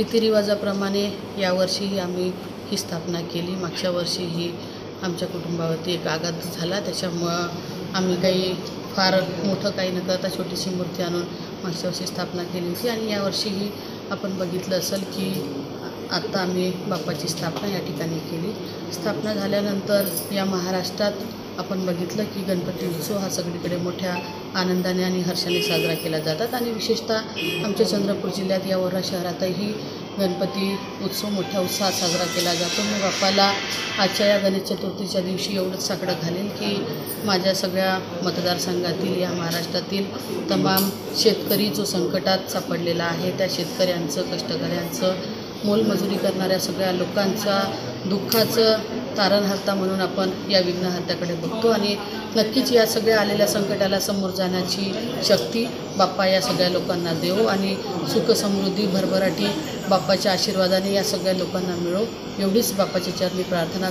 रीतिरिवाजाप्रमाणे यावर्षीही आम्ही ही स्थापना केली। मागच्या वर्षीही आमच्या कुटुंबावरती एक आघात झाला, त्याच्यामुळं आम्ही काही फार मोठं काही न करता छोटीशी मूर्ती आणून मागच्या वर्षी स्थापना केली होती। आणि यावर्षीही आपण बघितलं असेल की आत्ता आम्ही बाप्पाची स्थापना या ठिकाणी केली। स्थापना झाल्यानंतर या महाराष्ट्रात आपण बघितलं की गणपती उत्सव हा सगळीकडे मोठ्या आनंदाने आणि हर्षाने साजरा केला जातात आणि विशेषतः आमच्या चंद्रपूर जिल्ह्यात या वर्धा शहरातही गणपती उत्सव मोठ्या उत्साहात साजरा केला जातो। मी बाप्पाला आजच्या या गणेश चतुर्थीच्या दिवशी एवढंच साकडं घालेन की माझ्या सगळ्या मतदारसंघातील या महाराष्ट्रातील तमाम शेतकरी जो संकटात सापडलेला आहे त्या शेतकऱ्यांचं, कष्टकऱ्यांचं, मोलमजुरी करणाऱ्या सगळ्या लोकांचा दुःखाचं तारणहार्ता म्हणून आपण या विघ्नहर्त्याकडे बघतो आणि नक्कीच या सगळ्या आलेल्या संकटाला समोर जाण्याची शक्ती बाप्पा या सगळ्या लोकांना देवो आणि सुख समृद्धी भरभराटी बाप्पाच्या आशीर्वादाने या सगळ्या लोकांना मिळो, एवढीच बाप्पाच्या चरणी प्रार्थना